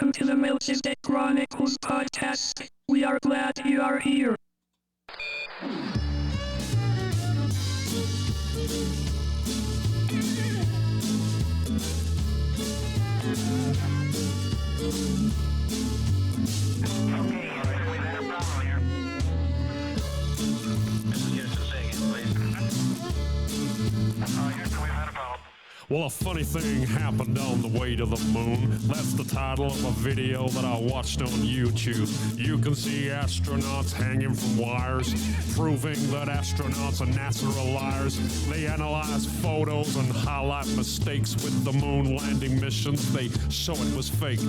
Welcome to the Melchizedek Chronicles podcast. We are glad you are here. Well, a funny thing happened on the way to the moon. That's the title of a video that I watched on YouTube. You can see astronauts hanging from wires, proving that astronauts and NASA are liars. They analyze photos and highlight mistakes with the moon landing missions. They show it was faked.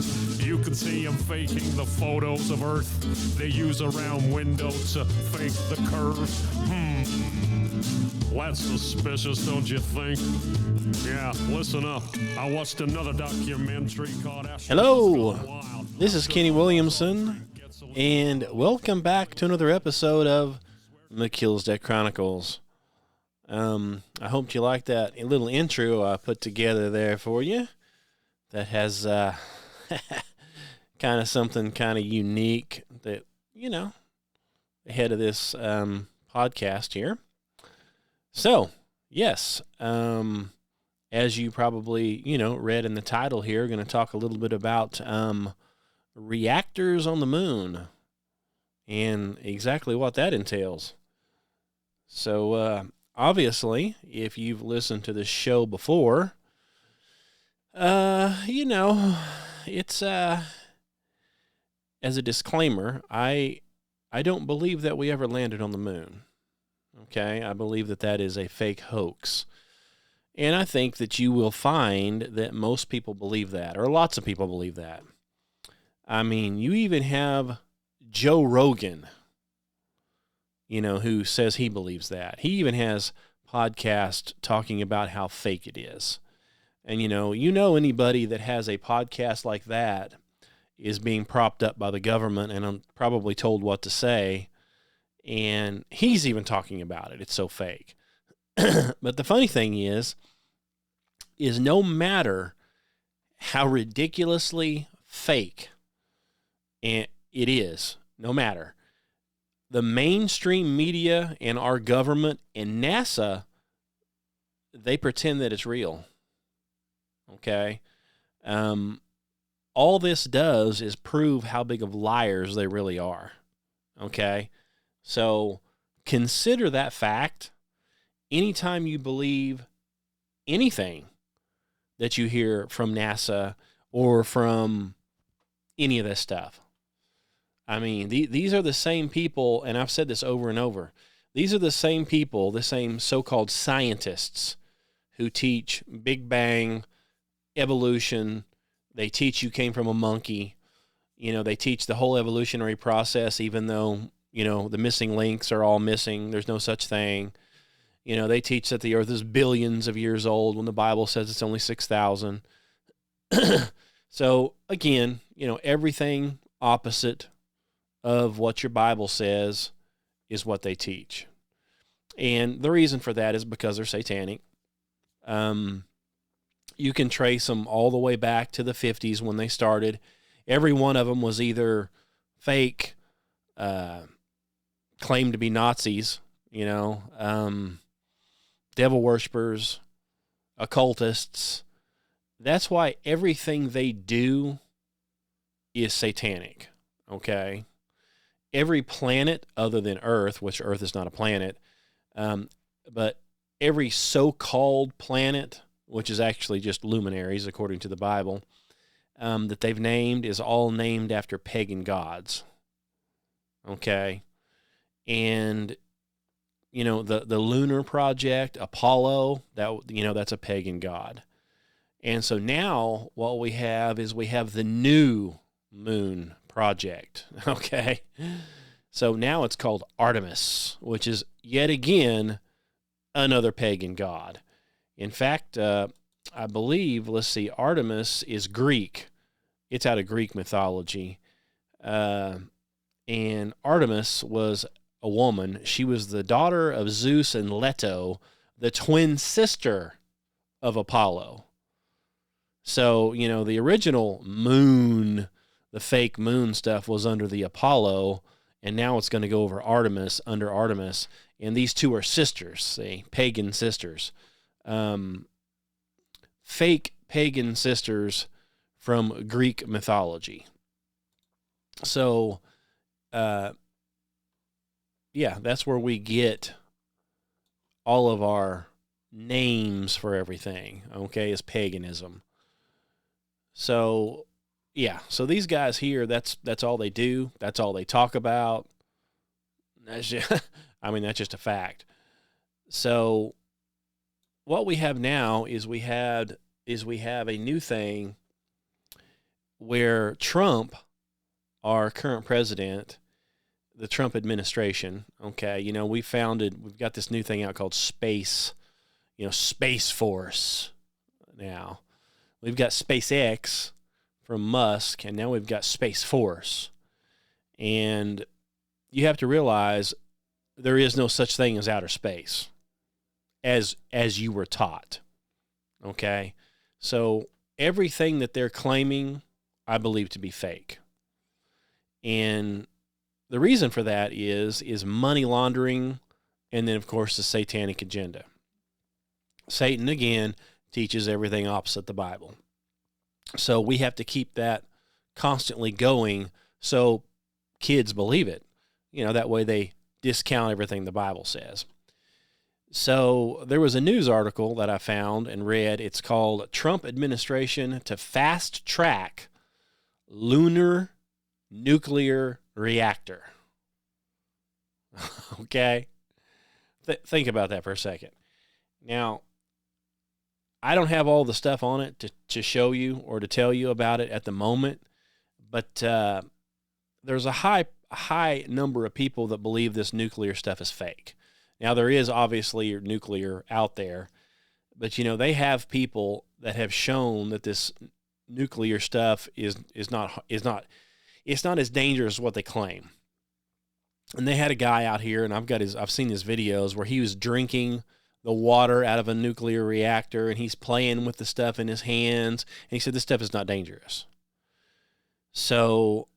You can see them faking the photos of Earth. They use a round window to fake the curves. That's suspicious, don't you think? Yeah, listen up. I watched another documentary called Hello, this is Kenny Williamson, and welcome back to another episode of Melchizedek Chronicles. I hope you like that little intro I put together there for you. That has kind of something kind of unique that, ahead of this podcast here. So, yes, as you probably, read in the title here, going to talk a little bit about reactors on the moon and exactly what that entails. So, obviously, if you've listened to this show before, it's, as a disclaimer, I don't believe that we ever landed on the moon. Okay, I believe that is a fake hoax. And I think that you will find that most people believe that, or lots of people believe that. I mean, you even have Joe Rogan, who says he believes that. He even has podcasts talking about how fake it is. And, anybody that has a podcast like that is being propped up by the government and probably told what to say. And he's even talking about it. It's so fake. But the funny thing is no matter how ridiculously fake it is, no matter, the mainstream media and our government and NASA, they pretend that it's real. Okay? All this does is prove how big of liars they really are. Okay? So consider that fact anytime you believe anything that you hear from NASA or from any of this stuff. I mean, these are the same people, and I've said this over and over. These are the same people, the same so-called scientists who teach Big Bang, evolution. They teach you came from a monkey. They teach the whole evolutionary process, even though the missing links are all missing. There's no such thing. They teach that the earth is billions of years old when the Bible says it's only 6,000. So, again, everything opposite of what your Bible says is what they teach. And the reason for that is because they're satanic. You can trace them all the way back to the 50s when they started. Every one of them was either fake, claimed to be Nazis, devil worshipers, occultists. That's why everything they do is satanic, okay? Every planet other than Earth, which Earth is not a planet, but every so-called planet, which is actually just luminaries according to the Bible, that they've named is all named after pagan gods, okay? And, the lunar project, Apollo, that's a pagan god. And so now what we have is the new moon project, okay? So now it's called Artemis, which is yet again another pagan god. In fact, I believe, Artemis is Greek. It's out of Greek mythology. And Artemis was a woman. She was the daughter of Zeus and Leto, the twin sister of Apollo. So, the original moon the fake moon stuff was under the Apollo, and now it's going to go over Artemis, under Artemis. And these two are sisters, see, pagan sisters. Fake pagan sisters from Greek mythology. So, yeah, that's where we get all of our names for everything, okay, is paganism. So, yeah, so these guys here, that's all they do. That's all they talk about. That's just, that's just a fact. So what we have now is we have a new thing where Trump, our current president, the Trump administration, okay, we've got this new thing out called Space Force now. We've got SpaceX from Musk, and now we've got Space Force. And you have to realize there is no such thing as outer space as you were taught. Okay? So everything that they're claiming, I believe to be fake. And the reason for that is money laundering, and then, of course, the satanic agenda. Satan, again, teaches everything opposite the Bible. So we have to keep that constantly going so kids believe it. That way they discount everything the Bible says. So there was a news article that I found and read. It's called Trump Administration to Fast Track Lunar Nuclear Reactor. Okay? Think about that for a second. Now, I don't have all the stuff on it to show you or to tell you about it at the moment, but there's a high number of people that believe this nuclear stuff is fake. Now, there is obviously nuclear out there, but they have people that have shown that this nuclear stuff is not as dangerous as what they claim. And they had a guy out here, and I've seen his videos where he was drinking the water out of a nuclear reactor, and he's playing with the stuff in his hands, and he said this stuff is not dangerous. So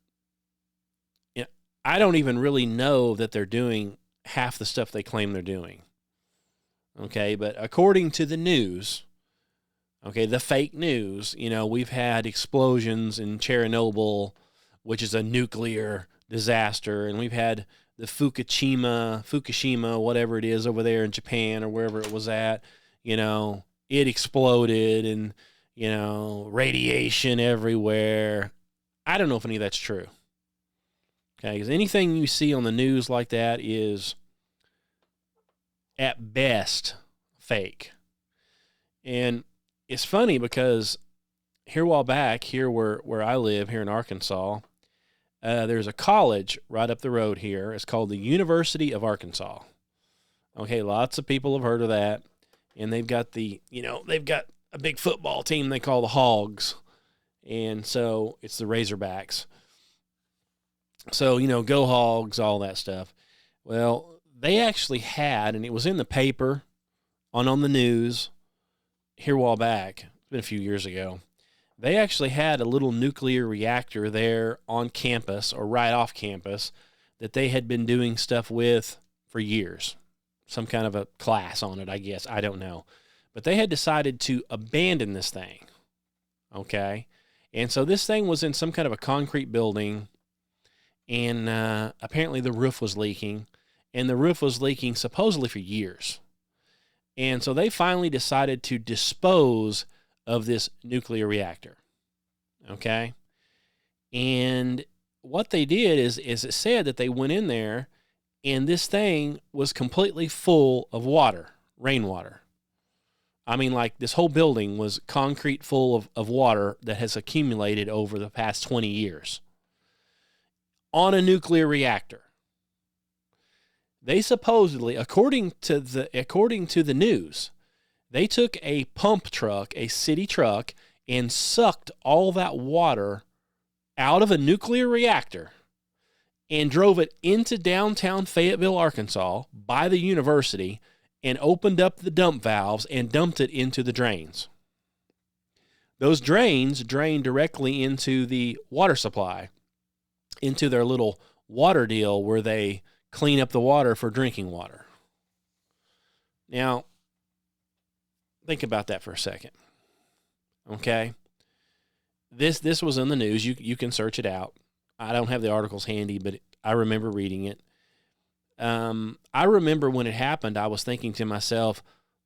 I don't even really know that they're doing half the stuff they claim they're doing. Okay, but according to the news, okay, the fake news, we've had explosions in Chernobyl, which is a nuclear disaster, and we've had the Fukushima, whatever it is over there in Japan or wherever it was at, it exploded and, radiation everywhere. I don't know if any of that's true. Okay, because anything you see on the news like that is, at best, fake. And it's funny because here a while back, here where I live, here in Arkansas, there's a college right up the road here. It's called the University of Arkansas. Okay, lots of people have heard of that. And they've got they've got a big football team they call the Hogs. And so it's the Razorbacks. So, go Hogs, all that stuff. Well, they actually had, and it was in the paper, on the news, here a while back. It's been a few years ago. They actually had a little nuclear reactor there on campus or right off campus that they had been doing stuff with for years. Some kind of a class on it, I guess. I don't know. But they had decided to abandon this thing. Okay? And so this thing was in some kind of a concrete building, and apparently the roof was leaking. And the roof was leaking supposedly for years. And so they finally decided to dispose of this nuclear reactor. Okay? And what they did is it said that they went in there and this thing was completely full of water, rainwater. Like this whole building was concrete full of water that has accumulated over the past 20 years on a nuclear reactor. They supposedly, according to the news, they took a pump truck, a city truck, and sucked all that water out of a nuclear reactor and drove it into downtown Fayetteville, Arkansas, by the university, and opened up the dump valves and dumped it into the drains. those drains drain directly into the water supply, into their little water deal where they clean up the water for drinking water. Now, think about that for a second. Okay? This was in the news. You can search it out. I don't have the articles handy, but I remember reading it. I remember when it happened, I was thinking to myself,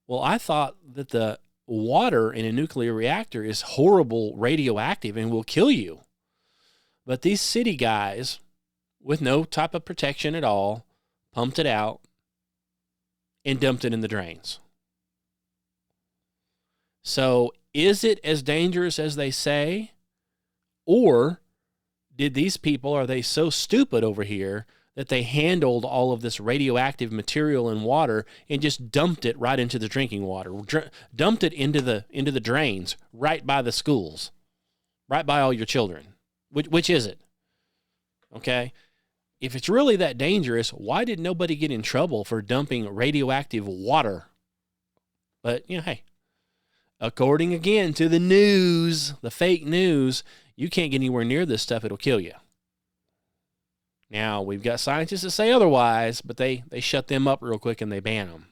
well, I thought that the water in a nuclear reactor is horrible, radioactive, and will kill you. But these city guys, with no type of protection at all, pumped it out and dumped it in the drains. So is it as dangerous as they say? Or did these people, are they so stupid over here that they handled all of this radioactive material in water and just dumped it right into the drinking water, dumped it into the drains right by the schools, right by all your children? Which is it? Okay? If it's really that dangerous, why did nobody get in trouble for dumping radioactive water? But, hey, according again to the news, the fake news, you can't get anywhere near this stuff. It'll kill you. Now, we've got scientists that say otherwise, but they shut them up real quick and they ban them.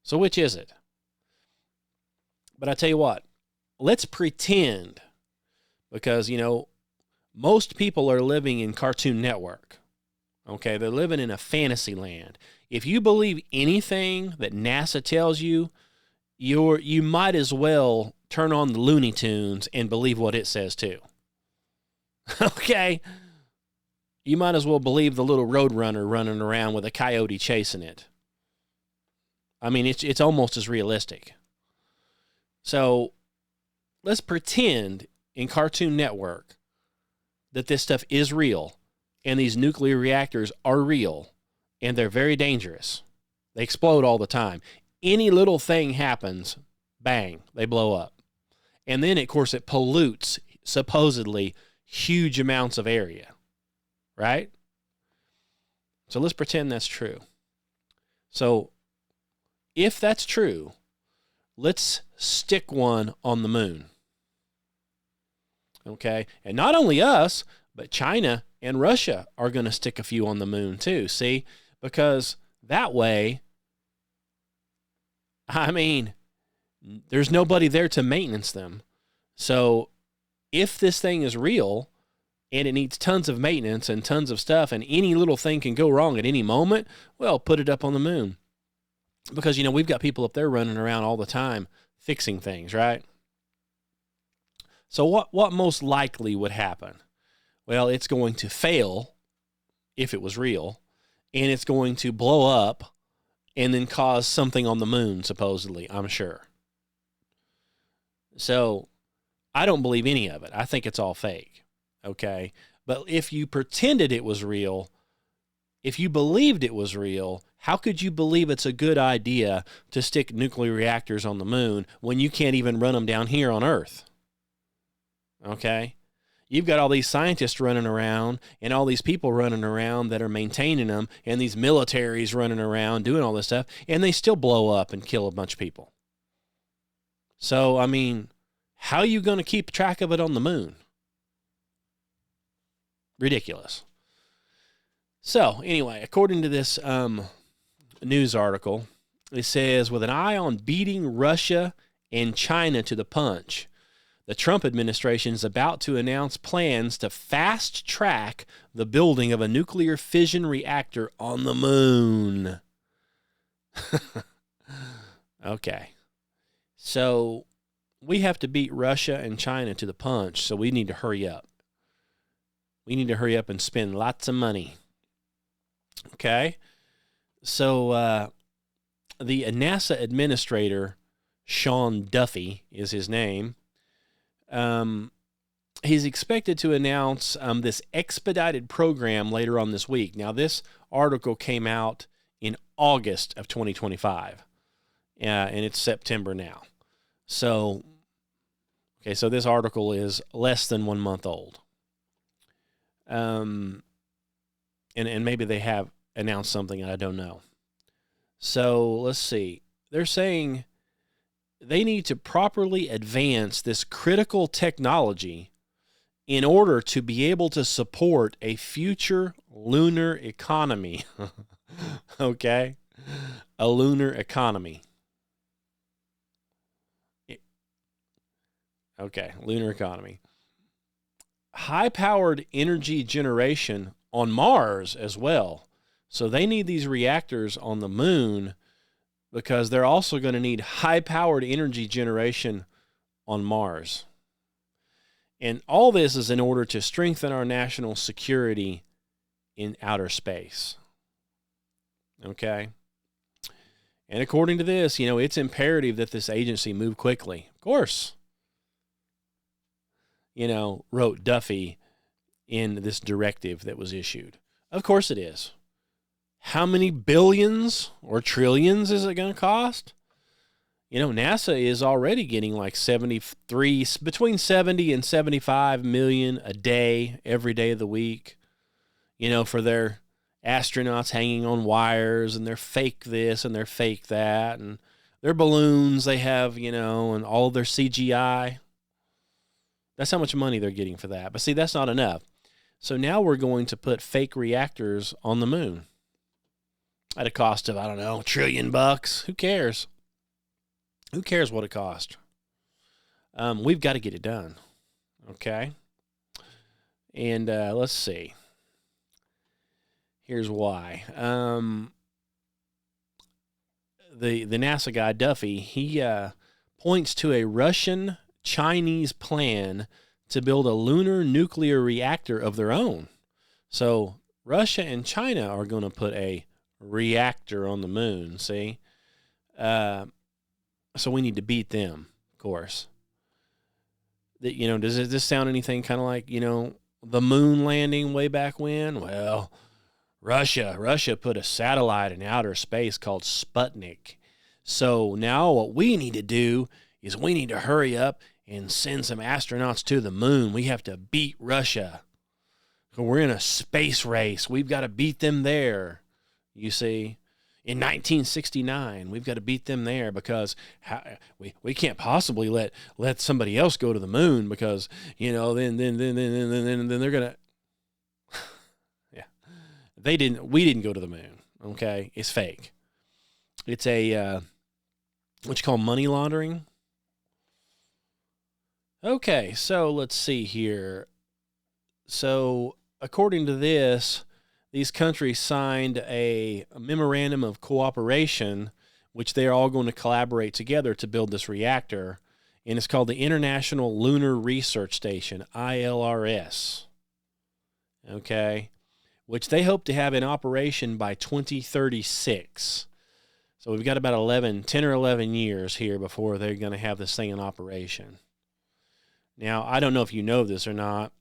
So which is it? But I tell you what, let's pretend, because, most people are living in Cartoon Network. Okay, they're living in a fantasy land. If you believe anything that NASA tells you, you might as well turn on the Looney Tunes and believe what it says too. Okay? You might as well believe the little roadrunner running around with a coyote chasing it. I mean, it's almost as realistic. So let's pretend in Cartoon Network that this stuff is real and these nuclear reactors are real and they're very dangerous. They explode all the time. Any little thing happens, bang, they blow up. And then, of course, it pollutes supposedly huge amounts of area, right? So let's pretend that's true. So if that's true, let's stick one on the moon. Okay? And not only us, but China and Russia are going to stick a few on the moon too. See? Because that way, I mean, there's nobody there to maintenance them. So if this thing is real and it needs tons of maintenance and tons of stuff and any little thing can go wrong at any moment, well, put it up on the moon. Because, we've got people up there running around all the time fixing things, right? So what most likely would happen? Well, it's going to fail if it was real, and it's going to blow up and then cause something on the moon, supposedly, I'm sure. So I don't believe any of it. I think it's all fake, okay? But if you pretended it was real, if you believed it was real, how could you believe it's a good idea to stick nuclear reactors on the moon when you can't even run them down here on Earth? Okay? You've got all these scientists running around and all these people running around that are maintaining them and these militaries running around doing all this stuff, and they still blow up and kill a bunch of people. So, I mean, how are you going to keep track of it on the moon? Ridiculous. So, anyway, according to this news article, it says, with an eye on beating Russia and China to the punch, the Trump administration is about to announce plans to fast-track the building of a nuclear fission reactor on the moon. Okay. So we have to beat Russia and China to the punch, so we need to hurry up. We need to hurry up and spend lots of money. Okay? So the NASA administrator, Sean Duffy is his name, he's expected to announce this expedited program later on this week. Now, this article came out in August of 2025, and it's September now. So, okay, so this article is less than 1 month old. And maybe they have announced something, I don't know. So, let's see. They're saying they need to properly advance this critical technology in order to be able to support a future lunar economy. Okay? A lunar economy. Okay, lunar economy. High-powered energy generation on Mars as well. So they need these reactors on the moon because they're also going to need high-powered energy generation on Mars. And all this is in order to strengthen our national security in outer space. Okay? And according to this, it's imperative that this agency move quickly. Of course. Wrote Duffy in this directive that was issued. Of course it is. How many billions or trillions is it going to cost? NASA is already getting like between 70 and 75 million a day, every day of the week, for their astronauts hanging on wires and their fake this and their fake that and their balloons they have, and all of their CGI. That's how much money they're getting for that. But see, that's not enough. So now we're going to put fake reactors on the moon at a cost of, $1 trillion. Who cares? Who cares what it costs? We've got to get it done. Okay? And let's see. Here's why. The NASA guy, Duffy, he points to a Russian-Chinese plan to build a lunar nuclear reactor of their own. So Russia and China are going to put a reactor on the moon, see? So we need to beat them, of course. Does this sound anything kind of like, the moon landing way back when? Well, Russia put a satellite in outer space called Sputnik. So now what we need to do is we need to hurry up and send some astronauts to the moon. We have to beat Russia. We're in a space race. We've got to beat them there, you see. In 1969, we've got to beat them there because we can't possibly let somebody else go to the moon because, then they're going to... Yeah. We didn't go to the moon, okay? It's fake. It's a, what you call money laundering. Okay, so let's see here. So according to this, these countries signed a memorandum of cooperation, which they're all going to collaborate together to build this reactor, and it's called the International Lunar Research Station, ILRS, okay, which they hope to have in operation by 2036. So we've got about 10 or 11 years here before they're going to have this thing in operation. Now, I don't know if you know this or not,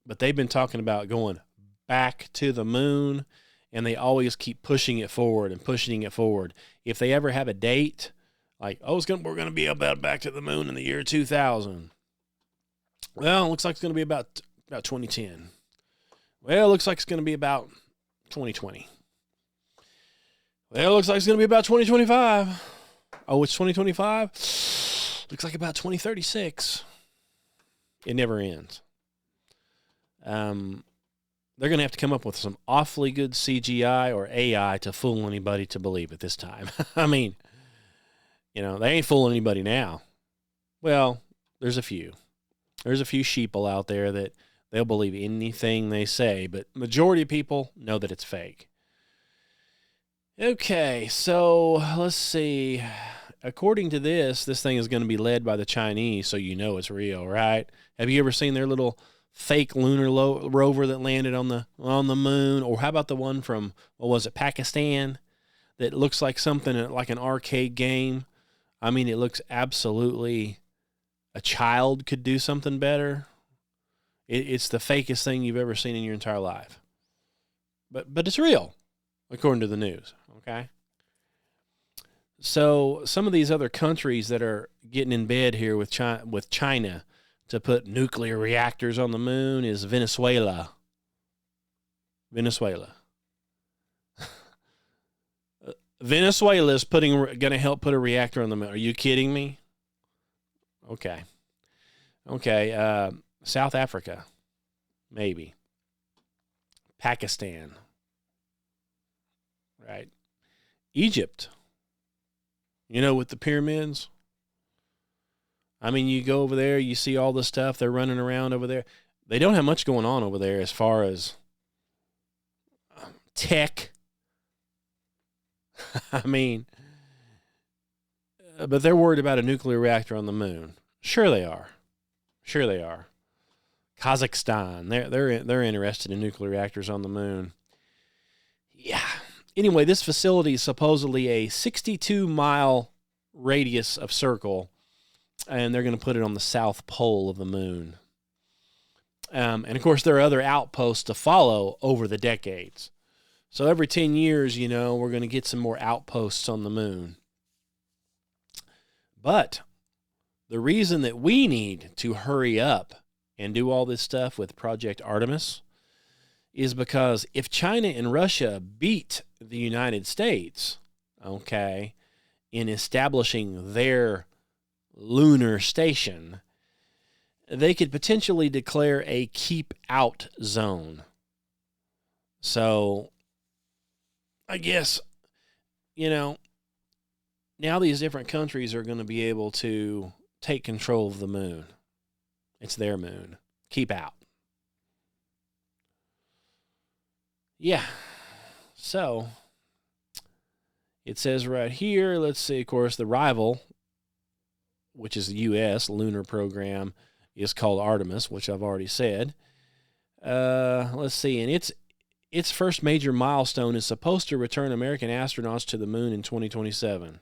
but they've been talking about going back to the moon, and they always keep pushing it forward and pushing it forward. If they ever have a date, like, we're going to be about back to the moon in the year 2000. Well, it looks like it's going to be about 2010. Well, it looks like it's going to be about 2020. Well, it looks like it's going to be about 2025. Oh, it's 2025? Looks like about 2036. It never ends. They're going to have to come up with some awfully good CGI or AI to fool anybody to believe it this time. I mean, they ain't fooling anybody now. Well, there's a few. There's a few sheeple out there that they'll believe anything they say, but majority of people know that it's fake. Okay, so let's see. According to this thing is going to be led by the Chinese, so it's real, right? Have you ever seen their little fake lunar rover that landed on the moon? Or how about the one from, Pakistan, that looks like something like an arcade game? I mean, it looks absolutely, a child could do something better. It's the fakest thing you've ever seen in your entire life. But it's real, according to the news, okay? So some of these other countries that are getting in bed here with China to put nuclear reactors on the moon is Venezuela. Venezuela is going to help put a reactor on the moon. Are you kidding me? Okay. Okay. South Africa, maybe. Pakistan. Right. Egypt. You know, with the pyramids. I mean, you go over there, you see all the stuff they're running around over there. They don't have much going on over there as far as tech. I mean, but they're worried about a nuclear reactor on the moon. Sure they are. Sure they are. Kazakhstan, they're interested in nuclear reactors on the moon. Yeah. Anyway, this facility is supposedly a 62-mile radius of circle, and they're going to put it on the south pole of the moon. And, of course, there are other outposts to follow over the decades. So every 10 years, you know, we're going to get some more outposts on the moon. But the reason that we need to hurry up and do all this stuff with Project Artemis is because if China and Russia beat the United States, okay, in establishing their lunar station, they could potentially declare a keep out zone. So I guess, you know, now these different countries are going to be able to take control of the moon. It's their moon. Keep out. Yeah. So it says right here, let's see, of course, the rival, which is the U.S. lunar program, is called Artemis, which I've already said. Let's see, and its first major milestone is supposed to return American astronauts to the moon in 2027.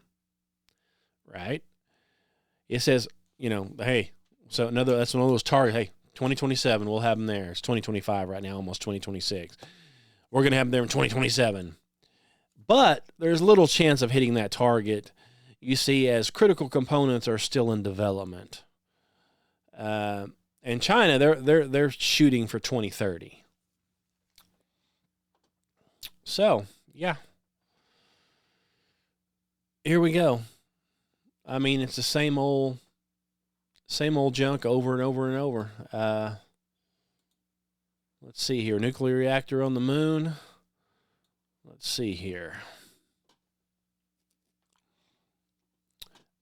Right? It says, you know, hey, so that's one of those targets. Hey, 2027, we'll have them there. It's 2025 right now, almost 2026. We're going to have them there in 2027. But there's little chance of hitting that target, you see, as critical components are still in development. And China, they're shooting for 2030. So, yeah. Here we go. I mean, it's the same old junk over and over and over. Let's see here. Nuclear reactor on the moon. Let's see here.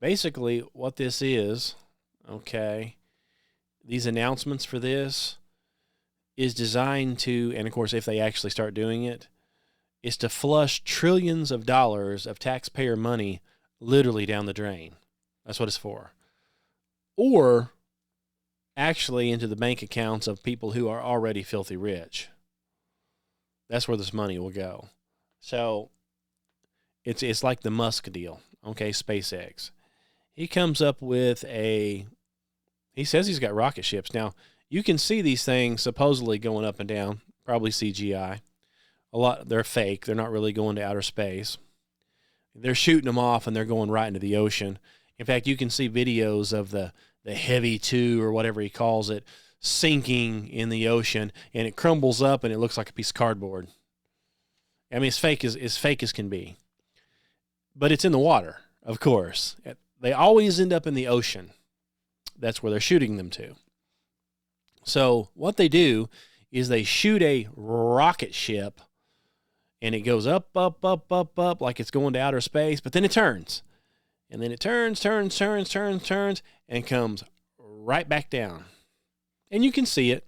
Basically, what this is, okay, these announcements for this is designed to, and of course, if they actually start doing it, is to flush trillions of dollars of taxpayer money literally down the drain. That's what it's for. Or actually into the bank accounts of people who are already filthy rich. That's where this money will go. So it's like the Musk deal, okay, SpaceX. He comes up with he says he's got rocket ships. Now, you can see these things supposedly going up and down, probably CGI. They're fake. They're not really going to outer space. They're shooting them off and they're going right into the ocean. In fact, you can see videos of the Heavy 2 or whatever he calls it sinking in the ocean, and it crumbles up and it looks like a piece of cardboard. I mean, it's fake as can be. But it's in the water, of course. They always end up in the ocean. That's where they're shooting them to. So what they do is they shoot a rocket ship, and it goes up, up, up, up, up, like it's going to outer space, but then it turns. And then it turns, and comes right back down. And you can see it.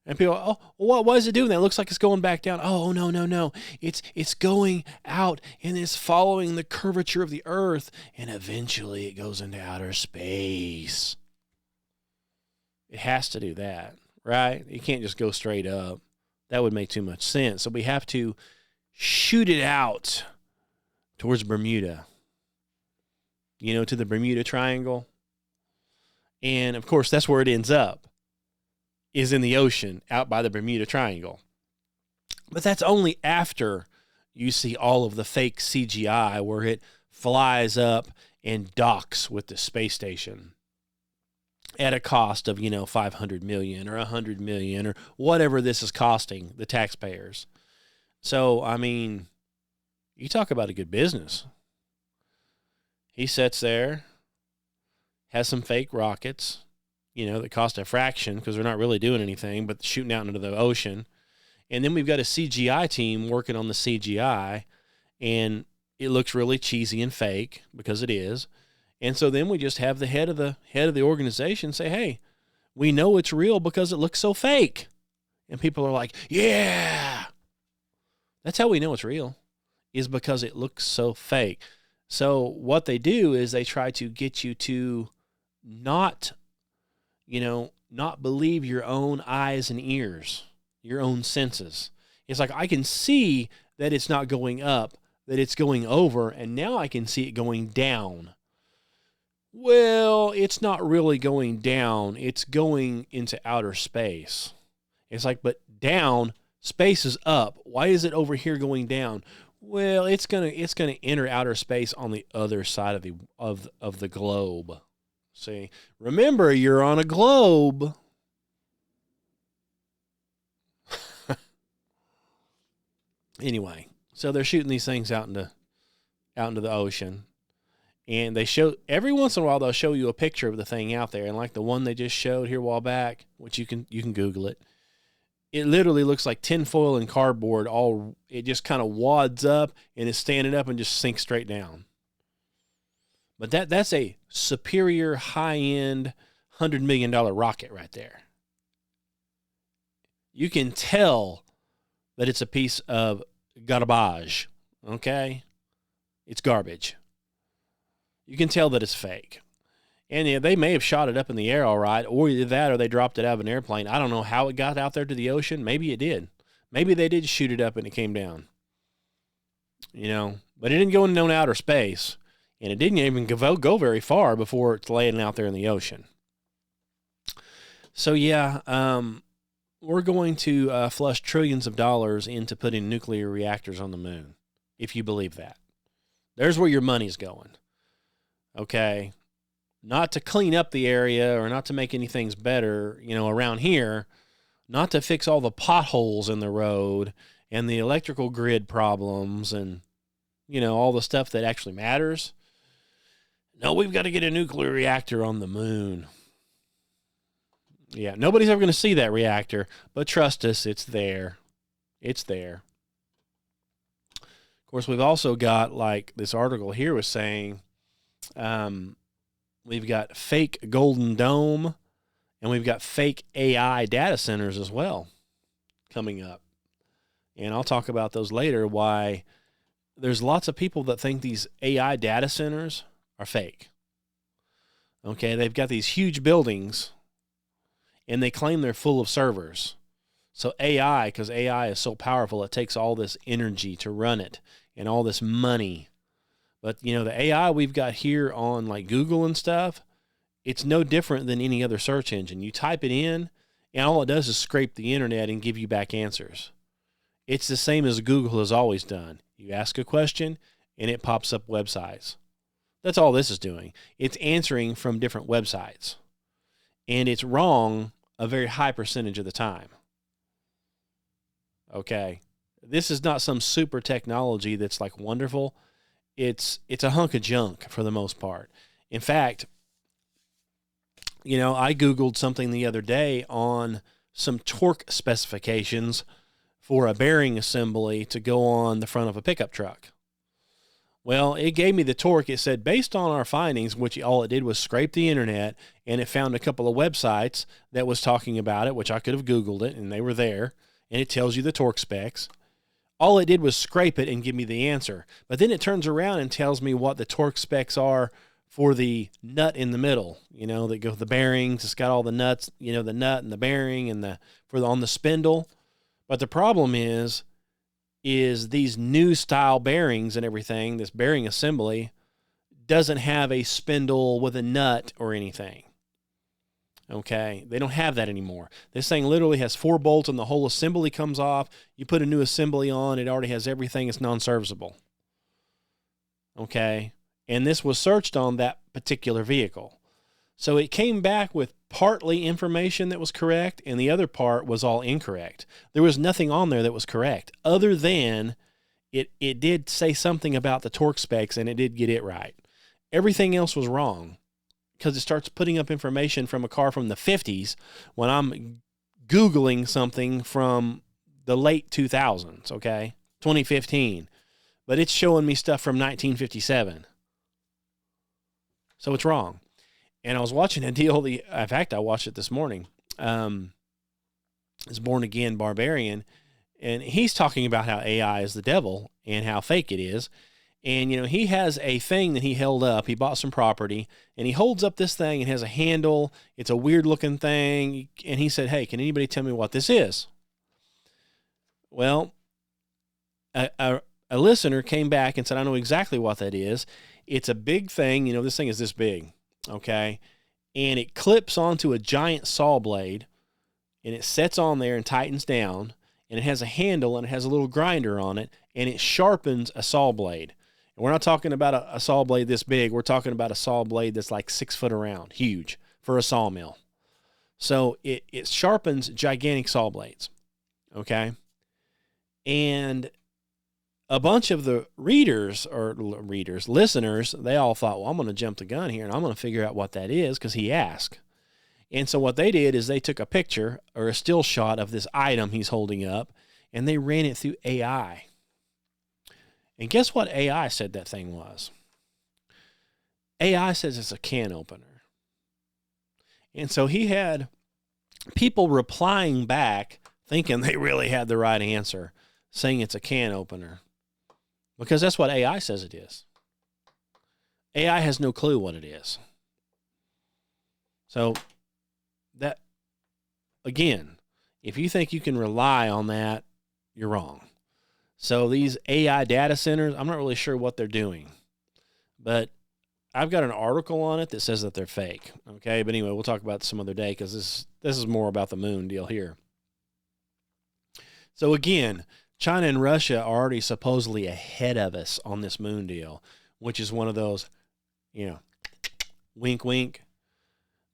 And people, what is it doing? That looks like it's going back down. Oh, no. It's going out, and it's following the curvature of the Earth, and eventually it goes into outer space. It has to do that, right? It can't just go straight up. That would make too much sense. So we have to shoot it out towards Bermuda, to the Bermuda Triangle. And, of course, that's where it ends up, is in the ocean out by the Bermuda Triangle. But that's only after you see all of the fake CGI where it flies up and docks with the space station at a cost of, $500 million or $100 million or whatever this is costing the taxpayers. So, I mean, you talk about a good business. He sits there. has some fake rockets, that cost a fraction because they're not really doing anything but shooting out into the ocean. And then we've got a CGI team working on the CGI, and it looks really cheesy and fake because it is. And so then we just have the head of the organization say, hey, we know it's real because it looks so fake. And people are like, yeah. That's how we know it's real, is because it looks so fake. So what they do is they try to get you to not believe your own eyes and ears, your own senses. It's like, I can see that it's not going up, that it's going over, and now I can see it going down. Well, it's not really going down. It's going into outer space. It's like, but down, space is up. Why is it over here going down? Well, it's gonna enter outer space on the other side of the globe. See, remember, you're on a globe. Anyway, so they're shooting these things out into the ocean, and they show, every once in a while they'll show you a picture of the thing out there, and like the one they just showed here a while back, which you can Google it. It literally looks like tinfoil and cardboard. It just kind of wads up and is standing up and just sinks straight down. But that's a superior, high-end, $100 million rocket right there. You can tell that it's a piece of garbage, okay? It's garbage. You can tell that it's fake. And yeah, they may have shot it up in the air all right, or either that or they dropped it out of an airplane. I don't know how it got out there to the ocean. Maybe it did. Maybe they did shoot it up and it came down. But it didn't go into outer space, and it didn't even go very far before it's laying out there in the ocean. So yeah, we're going to flush trillions of dollars into putting nuclear reactors on the moon, if you believe that. There's where your money's going. Okay? Not to clean up the area or not to make anything better, around here, not to fix all the potholes in the road and the electrical grid problems and, all the stuff that actually matters. No, we've got to get a nuclear reactor on the moon. Yeah, nobody's ever going to see that reactor, but trust us, it's there. It's there. Of course, we've also got, like this article here was saying, we've got fake Golden Dome, and we've got fake AI data centers as well coming up. And I'll talk about those later, why there's lots of people that think these AI data centers are fake. Okay, they've got these huge buildings, and they claim they're full of servers. So AI, because AI is so powerful, it takes all this energy to run it and all this money. But, the AI we've got here on like Google and stuff, it's no different than any other search engine. You type it in, and all it does is scrape the internet and give you back answers. It's the same as Google has always done. You ask a question, and it pops up websites. That's all this is doing. It's answering from different websites. And it's wrong a very high percentage of the time. Okay? This is not some super technology that's like wonderful. It's a hunk of junk for the most part. In fact, I Googled something the other day on some torque specifications for a bearing assembly to go on the front of a pickup truck. Well, it gave me the torque. It said, based on our findings, which all it did was scrape the internet, and it found a couple of websites that was talking about it, which I could have Googled it, and they were there, and it tells you the torque specs. All it did was scrape it and give me the answer. But then it turns around and tells me what the torque specs are for the nut in the middle. That go the bearings. It's got all the nuts, the nut and the bearing and on the spindle. But the problem is these new style bearings and everything, this bearing assembly, doesn't have a spindle with a nut or anything. Okay, they don't have that anymore. This thing literally has 4 bolts and the whole assembly comes off. You put a new assembly on, it already has everything. It's non-serviceable. Okay, and this was searched on that particular vehicle. So it came back with partly information that was correct, and the other part was all incorrect. There was nothing on there that was correct, other than it did say something about the torque specs, and it did get it right. Everything else was wrong. because it starts putting up information from a car from the 50s when I'm Googling something from the late 2000s, okay, 2015. But it's showing me stuff from 1957. So it's wrong. And I was watching a deal, in fact, I watched it this morning. It's Born Again Barbarian. And he's talking about how AI is the devil and how fake it is. And, he has a thing that he held up. He bought some property, and he holds up this thing and has a handle. It's a weird-looking thing. And he said, hey, can anybody tell me what this is? Well, a listener came back and said, I know exactly what that is. It's a big thing. This thing is this big, okay? And it clips onto a giant saw blade, and it sets on there and tightens down, and it has a handle, and it has a little grinder on it, and it sharpens a saw blade. And we're not talking about a saw blade this big. We're talking about a saw blade that's like 6 foot around, huge, for a sawmill. So it sharpens gigantic saw blades, okay? And a bunch of the listeners, they all thought, well, I'm going to jump the gun here, and I'm going to figure out what that is because he asked. And so what they did is they took a picture or a still shot of this item he's holding up, and they ran it through AI. And guess what AI said that thing was? AI says it's a can opener. And so he had people replying back thinking they really had the right answer, saying it's a can opener. Because that's what AI says it is. AI has no clue what it is. So that, again, if you think you can rely on that, you're wrong. So these AI data centers, I'm not really sure what they're doing, but I've got an article on it that says that they're fake. Okay. But anyway, we'll talk about this some other day because this is more about the moon deal here. So again, China and Russia are already supposedly ahead of us on this moon deal, which is one of those, wink, wink.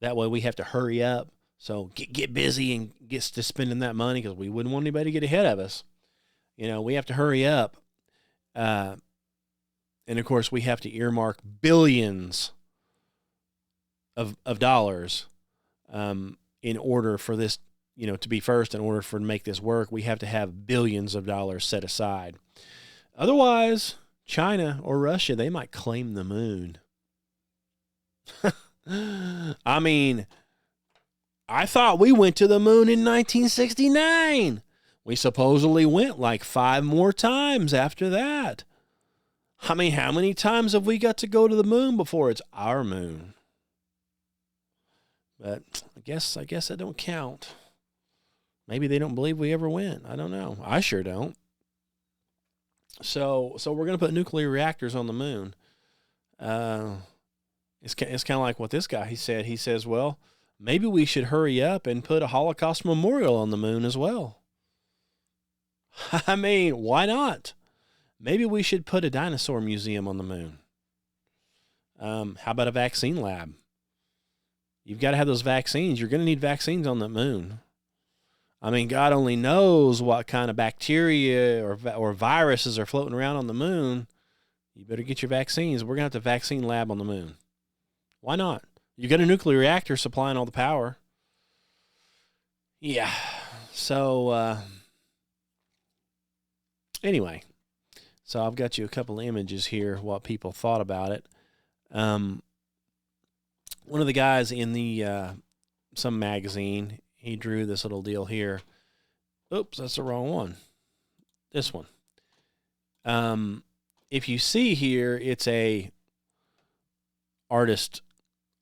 That way we have to hurry up. So get busy and get to spending that money because we wouldn't want anybody to get ahead of us. We have to hurry up. And of course, we have to earmark billions of dollars in order for this, to be first. In order to make this work, we have to have billions of dollars set aside. Otherwise, China or Russia, they might claim the moon. I mean, I thought we went to the moon in 1969. We supposedly went like 5 more times after that. I mean, how many times have we got to go to the moon before it's our moon? But I guess that don't count. Maybe they don't believe we ever went. I don't know. I sure don't. So we're going to put nuclear reactors on the moon. It's kind of like what this guy, he said. He says, well, maybe we should hurry up and put a Holocaust memorial on the moon as well. I mean, why not? Maybe we should put a dinosaur museum on the moon. How about a vaccine lab? You've got to have those vaccines. You're going to need vaccines on the moon. I mean, God only knows what kind of bacteria or viruses are floating around on the moon. You better get your vaccines. We're going to have a vaccine lab on the moon. Why not? You got a nuclear reactor supplying all the power. Yeah. So, anyway, so I've got you a couple of images here, what people thought about it. One of the guys in the some magazine, he drew this little deal here. Oops, that's the wrong one. This one. If you see here, it's a artist.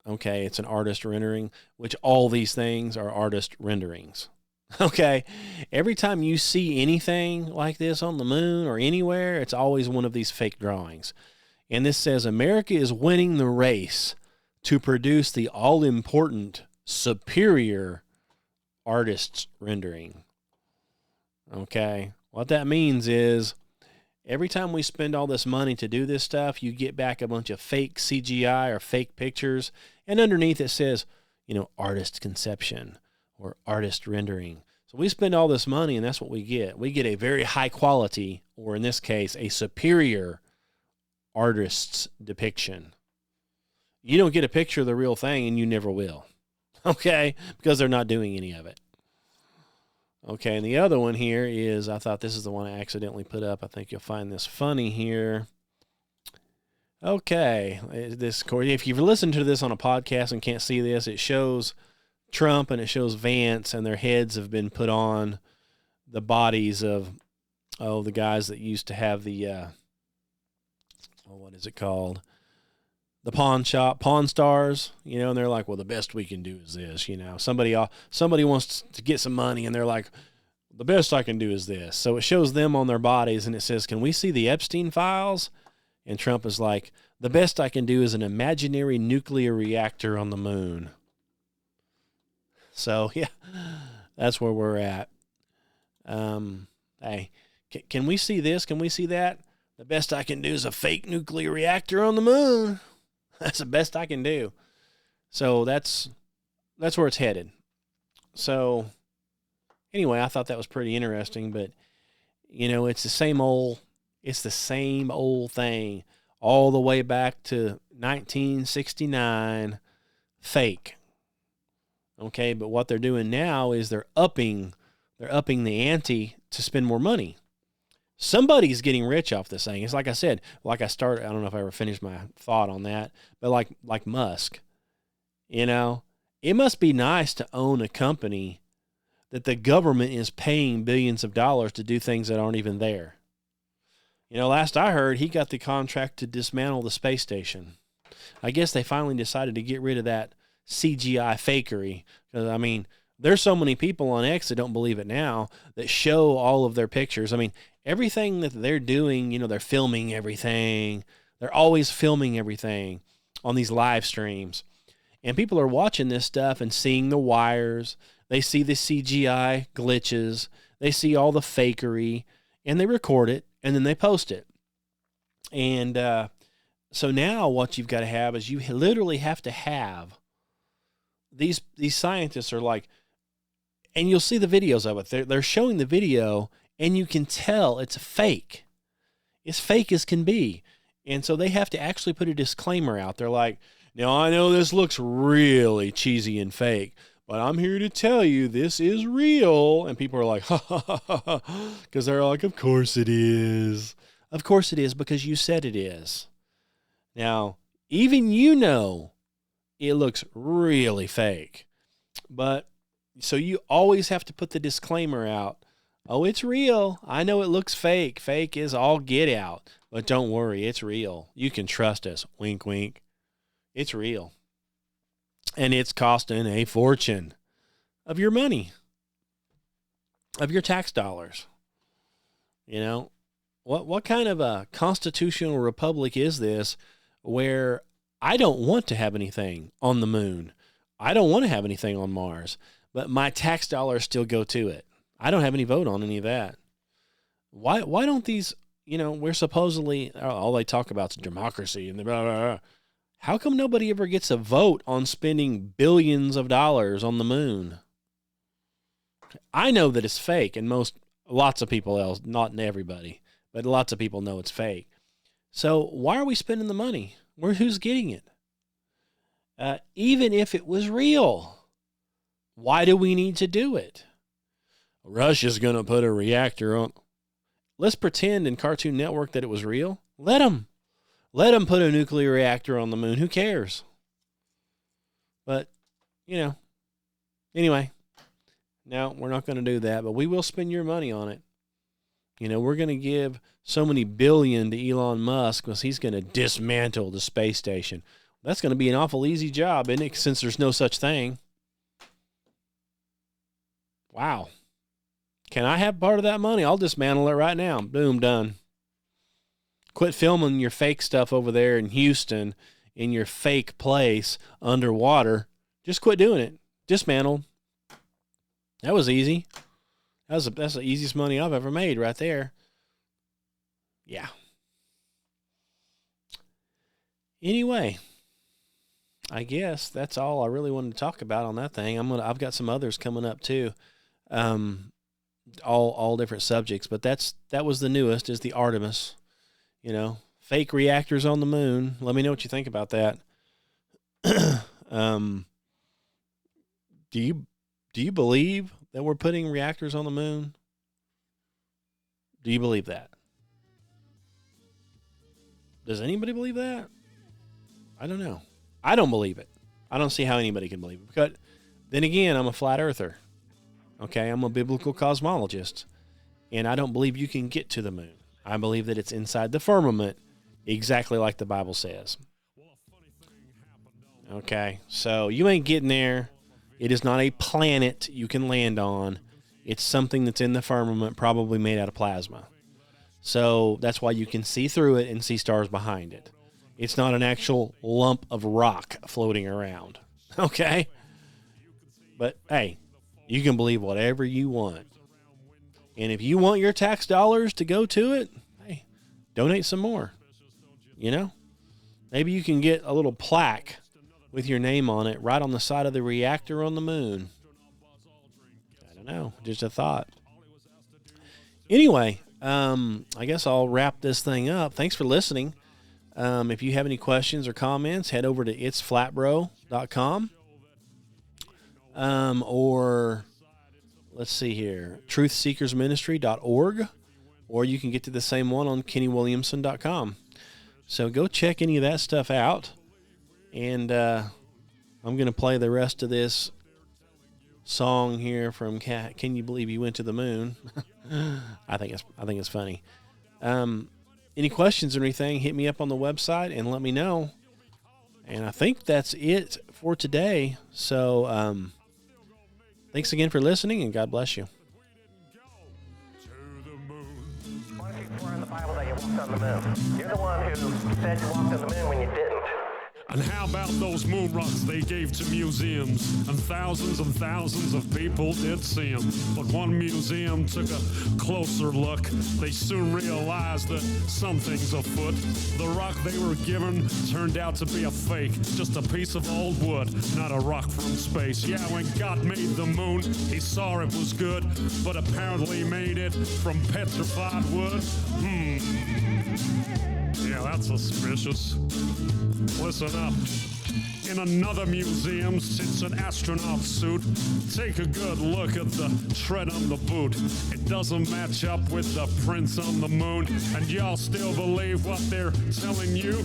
Okay, it's an artist rendering, which all these things are artist renderings. Okay, every time you see anything like this on the moon or anywhere, it's always one of these fake drawings. And this says, America is winning the race to produce the all-important, superior artist's rendering. Okay, what that means is every time we spend all this money to do this stuff, you get back a bunch of fake CGI or fake pictures, and underneath it says, artist conception or artist rendering. So we spend all this money, and that's what we get. We get a very high quality, or in this case, a superior artist's depiction. you don't get a picture of the real thing, and you never will. Okay? Because they're not doing any of it. Okay, and the other one here is, I thought this is the one I accidentally put up. I think you'll find this funny here. Okay, if you've listened to this on a podcast and can't see this, it shows Trump and it shows Vance, and their heads have been put on the bodies of, the guys that used to have the, what is it called? The pawn stars, and they're like, well, the best we can do is this, somebody wants to get some money, and they're like, the best I can do is this. So it shows them on their bodies, and it says, can we see the Epstein files? And Trump is like, the best I can do is an imaginary nuclear reactor on the moon. So, yeah, that's where we're at. Hey, can we see this? Can we see that? The best I can do is a fake nuclear reactor on the moon. That's the best I can do. So that's where it's headed. So anyway, I thought that was pretty interesting, but it's the same old thing all the way back to 1969, fake. Okay, but what they're doing now is they're upping the ante to spend more money. Somebody's getting rich off this thing. It's like I said, I don't know if I ever finished my thought on that, but like Musk, it must be nice to own a company that the government is paying billions of dollars to do things that aren't even there. Last I heard, he got the contract to dismantle the space station. I guess they finally decided to get rid of that CGI fakery. Because, there's so many people on X that don't believe it now that show all of their pictures. Everything that they're doing, they're filming everything. They're always filming everything on these live streams. And people are watching this stuff and seeing the wires. They see the CGI glitches. They see all the fakery. And they record it. And then they post it. And so now what you've got to have is you literally have to have these scientists are like, and you'll see the videos of it. They're showing the video, and you can tell it's fake. It's fake as can be. And so they have to actually put a disclaimer out. They're like, now I know this looks really cheesy and fake, but I'm here to tell you this is real. And people are like, ha, ha, ha, ha, ha, because they're like, of course it is. Of course it is, because you said it is. Now, even it looks really fake. But, so you always have to put the disclaimer out. Oh, it's real. I know it looks fake. Fake is all get out. But don't worry, it's real. You can trust us. Wink, wink. It's real. And it's costing a fortune of your money, of your tax dollars. What kind of a constitutional republic is this where I don't want to have anything on the moon? I don't want to have anything on Mars, but my tax dollars still go to it. I don't have any vote on any of that. Why don't these, we're supposedly, all they talk about is democracy and the blah, blah, blah. How come nobody ever gets a vote on spending billions of dollars on the moon? I know that it's fake, and lots of people else, not everybody, but lots of people know it's fake. So why are we spending the money? Who's getting it? Even if it was real, why do we need to do it? Russia's going to put a reactor on. Let's pretend in Cartoon Network that it was real. Let them put a nuclear reactor on the moon. Who cares? But, anyway, no, we're not going to do that, but we will spend your money on it. We're going to give so many billion to Elon Musk because he's going to dismantle the space station. That's going to be an awful easy job, isn't it? Since there's no such thing. Wow. Can I have part of that money? I'll dismantle it right now. Boom, done. Quit filming your fake stuff over there in Houston in your fake place underwater. Just quit doing it. Dismantled. That was easy. That's the easiest money I've ever made right there. Yeah. Anyway, I guess that's all I really wanted to talk about on that thing. I've got some others coming up too. All different subjects, but that was the newest, is the Artemis. Fake reactors on the moon. Let me know what you think about that. Do you believe that we're putting reactors on the moon? Do you believe that? Does anybody believe that? I don't know. I don't believe it. I don't see how anybody can believe it. But then again, I'm a flat earther. Okay, I'm a biblical cosmologist. And I don't believe you can get to the moon. I believe that it's inside the firmament, exactly like the Bible says. Okay, so you ain't getting there. It is not a planet you can land on. It's something that's in the firmament, probably made out of plasma. So that's why you can see through it and see stars behind it. It's not an actual lump of rock floating around. Okay? But, hey, you can believe whatever you want. And if you want your tax dollars to go to it, hey, donate some more. You know? Maybe you can get a little plaque with your name on it right on the side of the reactor on the moon. I don't know. Just a thought. Anyway, I guess I'll wrap this thing up. Thanks for listening. If you have any questions or comments, head over to itsflatbro.com. Or let's see here, truthseekersministry.org, or you can get to the same one on kennywilliamson.com. So go check any of that stuff out. And I'm going to play the rest of this song here from Can You Believe You Went to the Moon? I think it's funny. Any questions or anything, hit me up on the website and let me know. And I think that's it for today. So thanks again for listening, and God bless you. Why don't you swear in the Bible that you walked on the moon? You're the one who said you walked on the moon when you didn't. And how about those moon rocks they gave to museums? And thousands of people did see them. But one museum took a closer look. They soon realized that something's afoot. The rock they were given turned out to be a fake. Just a piece of old wood, not a rock from space. Yeah, when God made the moon, he saw it was good, but apparently made it from petrified wood. Yeah, that's suspicious. Listen up. In another museum sits an astronaut suit. Take a good look at the tread on the boot. It doesn't match up with the prints on the moon. And y'all still believe what they're telling you?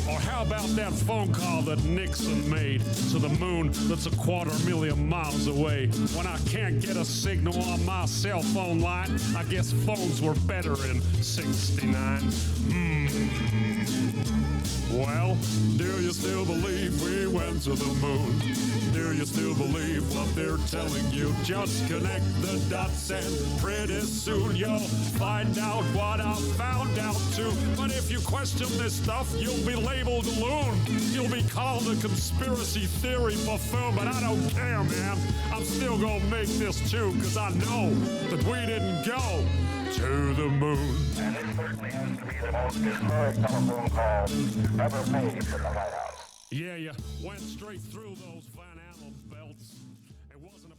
Or how about that phone call that Nixon made to the moon that's 250,000 miles away? When I can't get a signal on my cell phone line, I guess phones were better in '69. Well, do you still believe we went to the moon? Do you still believe what they're telling you? Just connect the dots and pretty soon you'll find out what I found out too. But if you question this stuff, you'll be labeled a loon. You'll be called a conspiracy theory buffoon, but I don't care, man. I'm still gonna make this too, cause I know that we didn't go to the moon. And it certainly has to be the most historic telephone call ever made in the White House. Yeah, you went straight through those Van Allen belts. It wasn't a